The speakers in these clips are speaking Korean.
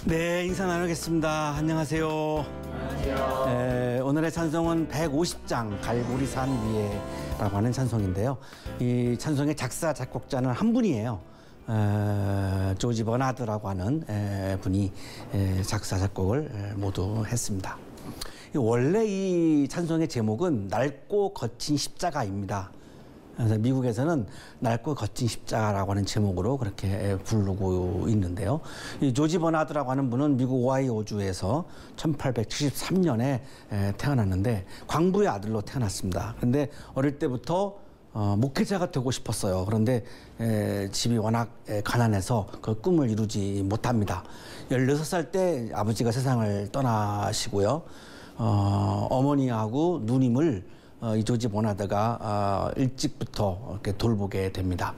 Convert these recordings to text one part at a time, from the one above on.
네, 인사 나누겠습니다. 안녕하세요. 오늘의 찬송은 150장 갈보리산 위에라고 하는 찬송인데요. 이 찬송의 작사 작곡자는 한 분이에요. 조지 버나드라고 하는 분이 작사 작곡을 모두 했습니다. 원래 이 찬송의 제목은 낡고 거친 십자가입니다. 그래서 미국에서는 낡고 거친 십자가라고 하는 제목으로 그렇게 부르고 있는데요. 이 조지 버나드라고 하는 분은 미국 오하이오주에서 1873년에 태어났는데 광부의 아들로 태어났습니다. 그런데 어릴 때부터 목회자가 되고 싶었어요. 그런데 집이 워낙 가난해서 그 꿈을 이루지 못합니다. 16살 때 아버지가 세상을 떠나시고요. 어머니하고 누님을 이 조지 버나드가 일찍부터 이렇게 돌보게 됩니다.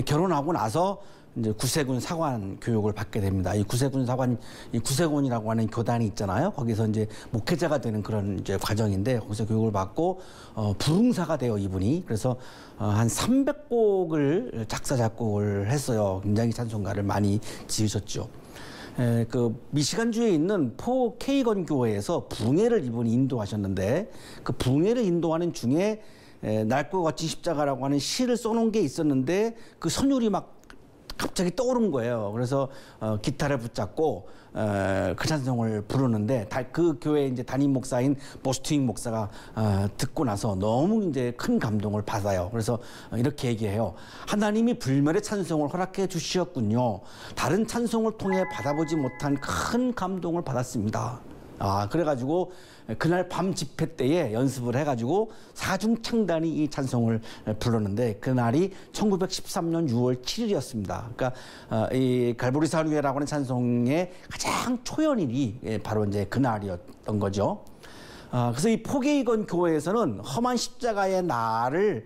결혼하고 나서 이제 구세군 사관 교육을 받게 됩니다. 이 구세군 사관, 이 구세군이라고 하는 교단이 있잖아요. 거기서 이제 목회자가 되는 그런 이제 과정인데 거기서 교육을 받고 부흥사가 돼요, 이분이. 그래서 한 300곡을 작사 작곡을 했어요. 굉장히 찬송가를 많이 지으셨죠. 그 미시간주에 있는 포 케이건 교회에서 붕해를 이분이 인도하셨는데 그 붕해를 인도하는 중에 낡고 거친 십자가라고 하는 시를 써놓은 게 있었는데 그 선율이 막 갑자기 떠오른 거예요. 그래서 기타를 붙잡고 그 찬송을 부르는데 그 교회 이제 담임 목사인 보스트윙 목사가 듣고 나서 너무 이제 큰 감동을 받아요. 그래서 이렇게 얘기해요. 하나님이 불멸의 찬송을 허락해 주셨군요. 다른 찬송을 통해 받아보지 못한 큰 감동을 받았습니다. 그래가지고 그날 밤 집회 때에 연습을 해가지고 사중창단이 이 찬송을 불렀는데 그날이 1913년 6월 7일이었습니다. 그러니까 이 갈보리산 위에라고 하는 찬송의 가장 초연일이 바로 이제 그날이었던 거죠. 그래서 이 포게이건 교회에서는 험한 십자가의 날을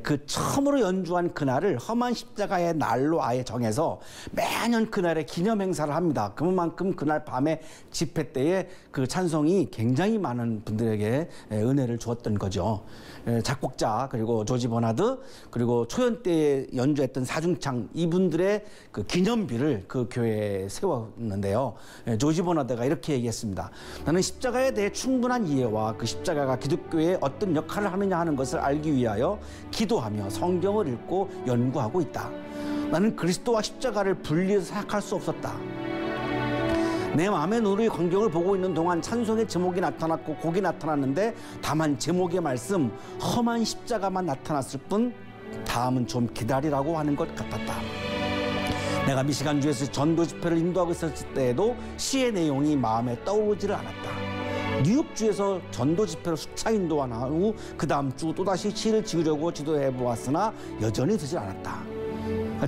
그 처음으로 연주한 그날을 험한 십자가의 날로 아예 정해서 매년 그날의 기념 행사를 합니다. 그만큼 그날 밤에 집회 때에 그 찬송이 굉장히 많은 분들에게 은혜를 주었던 거죠. 작곡자 그리고 조지 버나드 그리고 초연 때에 연주했던 사중창 이분들의 그 기념비를 그 교회에 세웠는데요. 조지 버나드가 이렇게 얘기했습니다. 나는 십자가에 대해 충분한 이해와 그 십자가가 기독교에 어떤 역할을 하느냐 하는 것을 알기 위하여 기도하며 성경을 읽고 연구하고 있다. 나는 그리스도와 십자가를 분리해서 생각할 수 없었다. 내 마음의 눈으로 광경을 보고 있는 동안 찬송의 제목이 나타났고 곡이 나타났는데 다만 제목의 말씀 험한 십자가만 나타났을 뿐 다음은 좀 기다리라고 하는 것 같았다. 내가 미시간주에서 전도 집회를 인도하고 있었을 때에도 시의 내용이 마음에 떠오르지를 않았다. 뉴욕주에서 전도 집회를 수차 인도한 후 그 다음 주 또다시 시를 지으려고 지도해 보았으나 여전히 되질 않았다.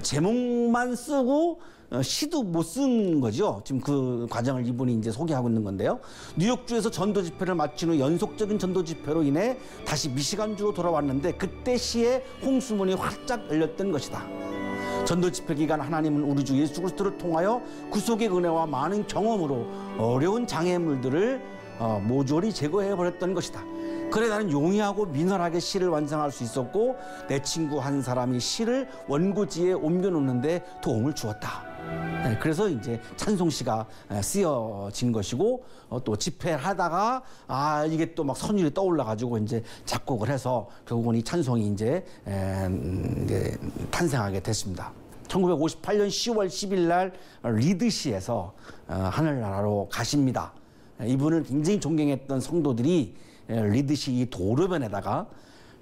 제목만 쓰고 시도 못 쓴 거죠. 지금 그 과정을 이분이 이제 소개하고 있는 건데요. 뉴욕주에서 전도 집회를 마친 후 연속적인 전도 집회로 인해 다시 미시간주로 돌아왔는데 그때 시의 홍수문이 활짝 열렸던 것이다. 전도 집회 기간 하나님은 우리 주 예수 그리스도를 통하여 구속의 은혜와 많은 경험으로 어려운 장애물들을 모조리 제거해버렸던 것이다. 그래 나는 용이하고 민원하게 시를 완성할 수 있었고 내 친구 한 사람이 시를 원고지에 옮겨놓는데 도움을 주었다. 그래서 이제 찬송시가 쓰여진 것이고 또 집회를 하다가 이게 또 막 선율이 떠올라가지고 이제 작곡을 해서 결국은 이 찬송이 이제 탄생하게 됐습니다. 1958년 10월 10일 날 리드시에서 하늘나라로 가십니다. 이분을 굉장히 존경했던 성도들이 리드시 이 도로변에다가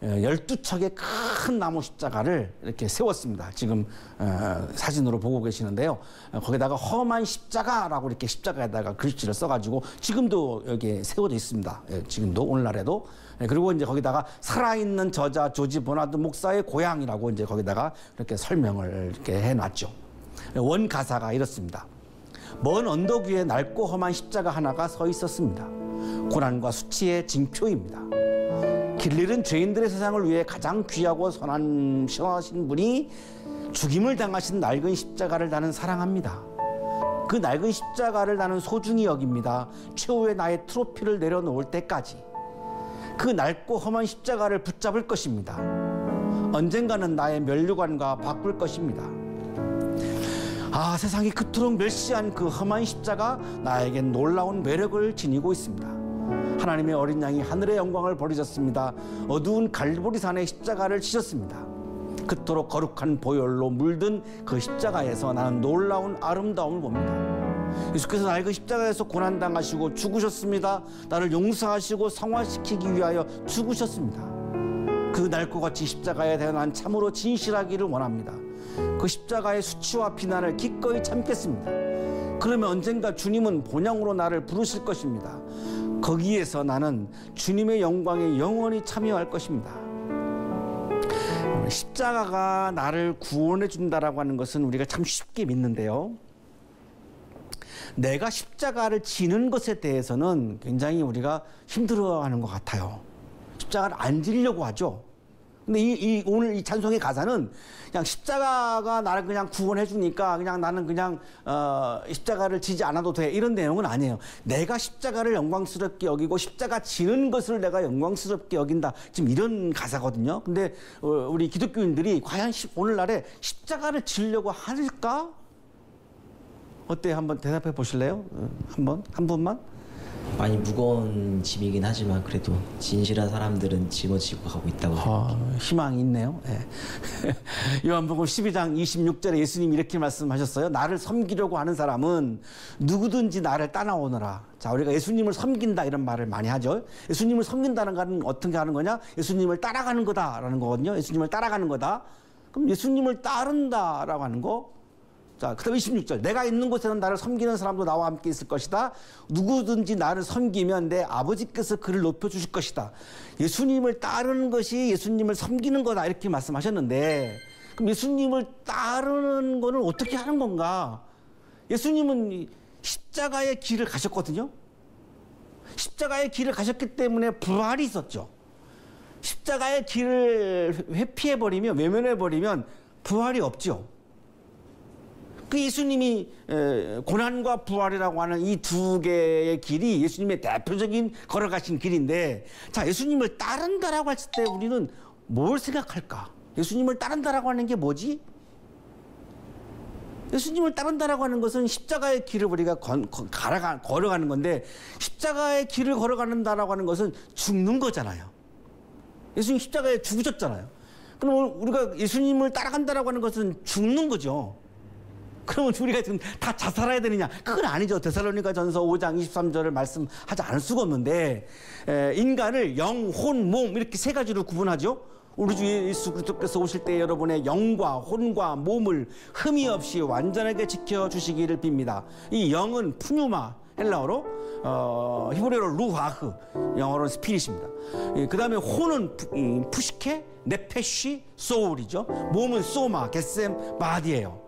12척의 큰 나무 십자가를 이렇게 세웠습니다. 지금 사진으로 보고 계시는데요. 거기다가 험한 십자가라고 이렇게 십자가에다가 글씨를 써가지고 지금도 여기에 세워져 있습니다. 지금도 오늘날에도. 그리고 이제 거기다가 살아있는 저자 조지 버나드 목사의 고향이라고 이제 거기다가 이렇게 설명을 이렇게 해놨죠. 원 가사가 이렇습니다. 먼 언덕 위에 낡고 험한 십자가 하나가 서 있었습니다. 고난과 수치의 징표입니다. 길 잃은 죄인들의 세상을 위해 가장 귀하고 선하신 분이 죽임을 당하신 낡은 십자가를 나는 사랑합니다. 그 낡은 십자가를 나는 소중히 여깁니다. 최후의 나의 트로피를 내려놓을 때까지. 그 낡고 험한 십자가를 붙잡을 것입니다. 언젠가는 나의 면류관과 바꿀 것입니다. 아, 세상이 그토록 멸시한 그 험한 십자가, 나에겐 놀라운 매력을 지니고 있습니다. 하나님의 어린 양이 하늘의 영광을 버리셨습니다. 어두운 갈보리산의 십자가를 지셨습니다. 그토록 거룩한 보혈로 물든 그 십자가에서 나는 놀라운 아름다움을 봅니다. 예수께서 나의 그 십자가에서 고난당하시고 죽으셨습니다. 나를 용서하시고 성화시키기 위하여 죽으셨습니다. 그 낡고 같이 십자가에 대해 난 참으로 진실하기를 원합니다. 그 십자가의 수치와 비난을 기꺼이 참겠습니다. 그러면 언젠가 주님은 본향으로 나를 부르실 것입니다. 거기에서 나는 주님의 영광에 영원히 참여할 것입니다. 십자가가 나를 구원해 준다라고 하는 것은 우리가 참 쉽게 믿는데요. 내가 십자가를 지는 것에 대해서는 굉장히 우리가 힘들어하는 것 같아요. 십자가를 안 지려고 하죠. 근데 오늘 이 찬송의 가사는 그냥 십자가가 나를 그냥 구원해 주니까 그냥 나는 그냥 십자가를 지지 않아도 돼, 이런 내용은 아니에요. 내가 십자가를 영광스럽게 여기고 십자가 지는 것을 내가 영광스럽게 여긴다, 지금 이런 가사거든요. 근데 우리 기독교인들이 과연 오늘날에 십자가를 지려고 할까? 어때요? 한번 대답해 보실래요? 한 분만? 많이 무거운 짐이긴 하지만 그래도 진실한 사람들은 짊어지고 가고 있다고 생각해요. 희망이 있네요. 네. 요한복음 12장 26절에 예수님이 이렇게 말씀하셨어요. 나를 섬기려고 하는 사람은 누구든지 나를 따라오너라. 자, 우리가 예수님을 섬긴다 이런 말을 많이 하죠. 예수님을 섬긴다는 것은 어떻게 하는 거냐? 예수님을 따라가는 거다라는 거거든요. 예수님을 따라가는 거다. 그럼 예수님을 따른다라고 하는 거. 자, 그 다음에 26절. 내가 있는 곳에는 나를 섬기는 사람도 나와 함께 있을 것이다. 누구든지 나를 섬기면 내 아버지께서 그를 높여주실 것이다. 예수님을 따르는 것이 예수님을 섬기는 거다, 이렇게 말씀하셨는데, 그럼 예수님을 따르는 거는 어떻게 하는 건가? 예수님은 십자가의 길을 가셨거든요. 십자가의 길을 가셨기 때문에 부활이 있었죠. 십자가의 길을 회피해버리면, 외면해버리면 부활이 없죠. 그 예수님이 고난과 부활이라고 하는 이 두 개의 길이 예수님의 대표적인 걸어가신 길인데, 자, 예수님을 따른다라고 했을 때 우리는 뭘 생각할까? 예수님을 따른다라고 하는 게 뭐지? 예수님을 따른다라고 하는 것은 십자가의 길을 우리가 걸어가는 건데, 십자가의 길을 걸어가는다라고 하는 것은 죽는 거잖아요. 예수님 십자가에 죽으셨잖아요. 그럼 우리가 예수님을 따라간다라고 하는 것은 죽는 거죠. 그러면 우리가 지금 다 자살해야 되느냐? 그건 아니죠. 데살로니가 전서 5장 23절을 말씀하지 않을 수가 없는데, 인간을 영, 혼, 몸 이렇게 세 가지로 구분하죠. 우리 주 예수 그리스도께서 오실 때 여러분의 영과 혼과 몸을 흠이 없이 완전하게 지켜주시기를 빕니다. 이 영은 푸뉴마, 헬라어로, 히브리어로 루하흐, 영어로는 스피릿입니다. 그 다음에 혼은 푸시케, 네페쉬, 소울이죠. 몸은 소마, 게셈, 마디예요.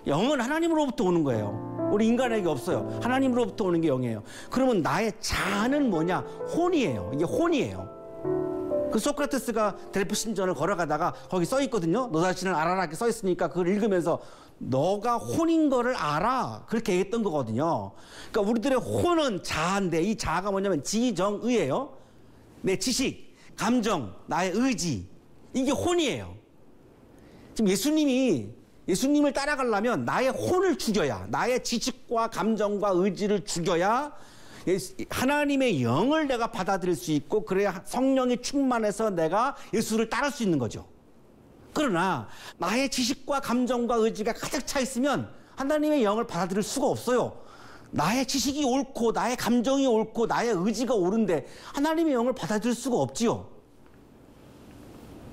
영은 하나님으로부터 오는 거예요. 우리 인간에게 없어요. 하나님으로부터 오는 게 영이에요. 그러면 나의 자는 뭐냐? 혼이에요. 이게 혼이에요. 그 소크라테스가 델피 신전을 걸어가다가 거기 써 있거든요. 너 자신을 알아라, 이렇게 써 있으니까 그걸 읽으면서 너가 혼인 거를 알아, 그렇게 얘기했던 거거든요. 그러니까 우리들의 혼은 자아인데, 이 자아가 뭐냐면 지정의예요. 내 지식, 감정, 나의 의지, 이게 혼이에요. 지금 예수님을 따라가려면 나의 혼을 죽여야, 나의 지식과 감정과 의지를 죽여야 하나님의 영을 내가 받아들일 수 있고, 그래야 성령이 충만해서 내가 예수를 따를 수 있는 거죠. 그러나 나의 지식과 감정과 의지가 가득 차 있으면 하나님의 영을 받아들일 수가 없어요. 나의 지식이 옳고 나의 감정이 옳고 나의 의지가 옳은데 하나님의 영을 받아들일 수가 없지요.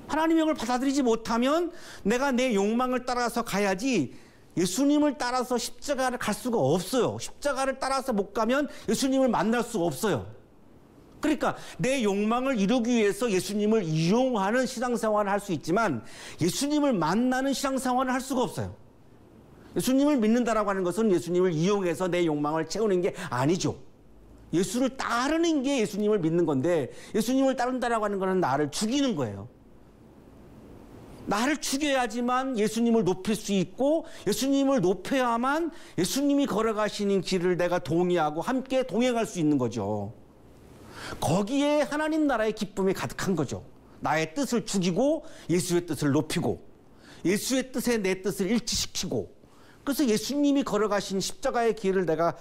하나님의 영을 받아들이지 못하면 내가 내 욕망을 따라서 가야지, 예수님을 따라서 십자가를 갈 수가 없어요. 십자가를 따라서 못 가면 예수님을 만날 수가 없어요. 그러니까 내 욕망을 이루기 위해서 예수님을 이용하는 신앙생활을 할 수 있지만 예수님을 만나는 신앙생활을 할 수가 없어요. 예수님을 믿는다라고 하는 것은 예수님을 이용해서 내 욕망을 채우는 게 아니죠. 예수를 따르는 게 예수님을 믿는 건데, 예수님을 따른다라고 하는 것은 나를 죽이는 거예요. 나를 죽여야지만 예수님을 높일 수 있고, 예수님을 높여야만 예수님이 걸어가시는 길을 내가 동의하고 함께 동행할 수 있는 거죠. 거기에 하나님 나라의 기쁨이 가득한 거죠. 나의 뜻을 죽이고 예수의 뜻을 높이고, 예수의 뜻에 내 뜻을 일치시키고, 그래서 예수님이 걸어가신 십자가의 길을 내가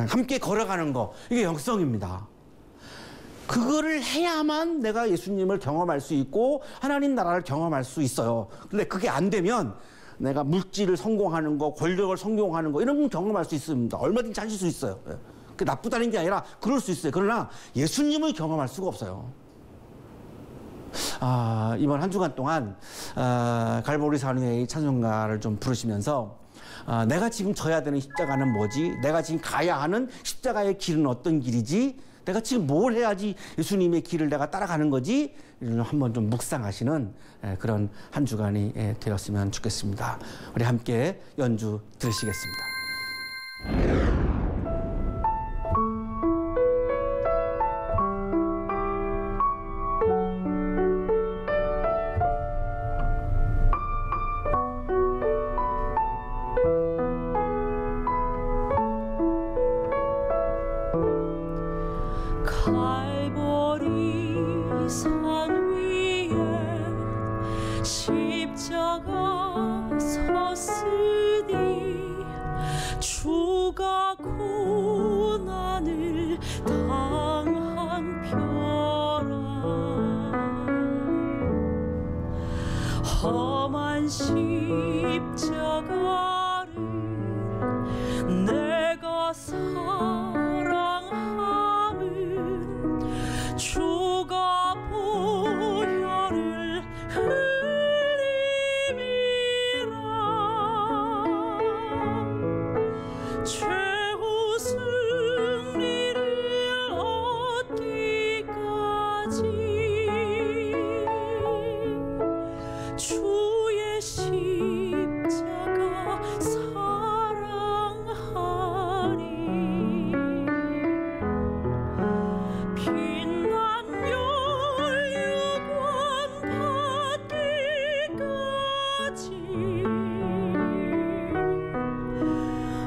함께 걸어가는 거, 이게 영성입니다. 그거를 해야만 내가 예수님을 경험할 수 있고 하나님 나라를 경험할 수 있어요. 근데 그게 안 되면 내가 물질을 성공하는 거, 권력을 성공하는 거, 이런 건 경험할 수 있습니다. 얼마든지 하실 수 있어요. 그게 나쁘다는 게 아니라 그럴 수 있어요. 그러나 예수님을 경험할 수가 없어요. 이번 한 주간 동안 갈보리 산위의 찬송가를 좀 부르시면서 내가 지금 져야 되는 십자가는 뭐지? 내가 지금 가야 하는 십자가의 길은 어떤 길이지? 내가 지금 뭘 해야지 예수님의 길을 내가 따라가는 거지? 한번 좀 묵상하시는 그런 한 주간이 되었으면 좋겠습니다. 우리 함께 연주 들으시겠습니다. 갈보리 산 위에 십자가 섰으니 주가 고난을 당한 표라. 험한 십자가를 내가 사랑함은 주가 보혈을 흘림이라. 최후 승리를 얻기까지 주의 십자가 사랑하리. 빛난 멸류관 받기까지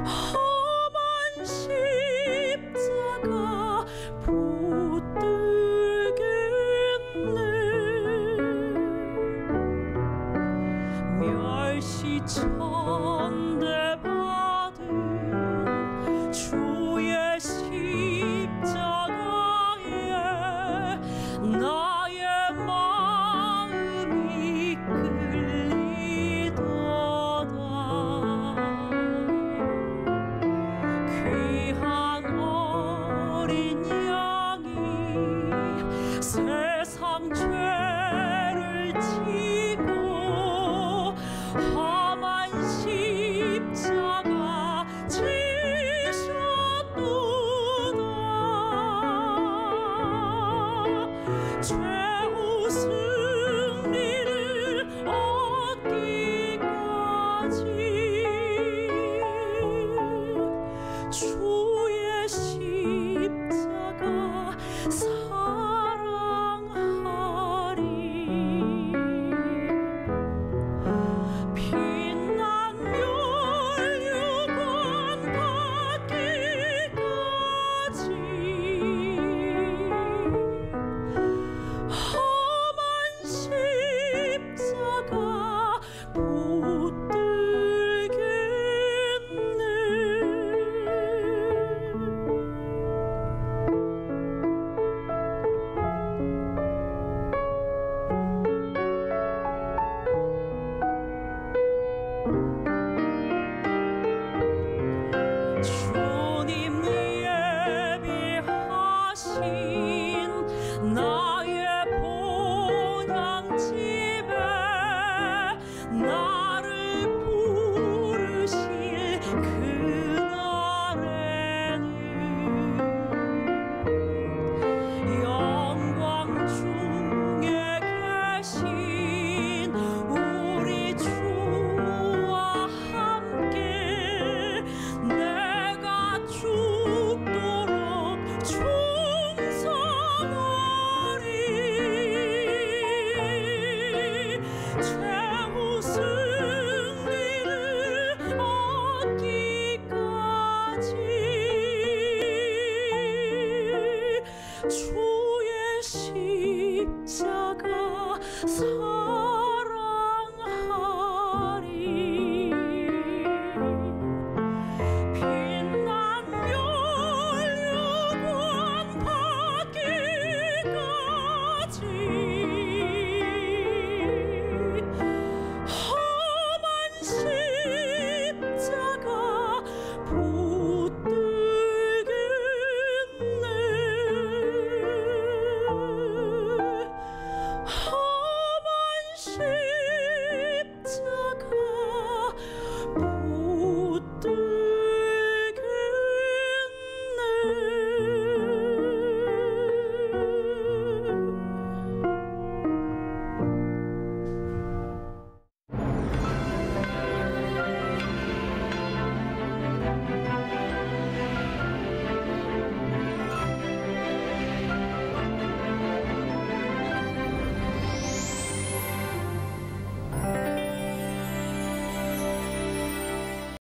험한 십자가 붙들겠네. 멸시천대 받은 주의 십자가에 나의 마음이 끌리도다. 귀한 어린 양이 세상 죄를 지고 험한 십자가 지셨도다. 최후 승리를 얻기까지 주의 십자가 사랑하리. 빛난 멸류관 받기까지 험한 십자가 붙들겠네. 주님 예비하신 나의 본향집에 나를 부르실 그날에는 영광 중에 계신 우리 주와 함께 내가 죽도록 충성하리. 최후 승리를 얻기까지 주의 십자가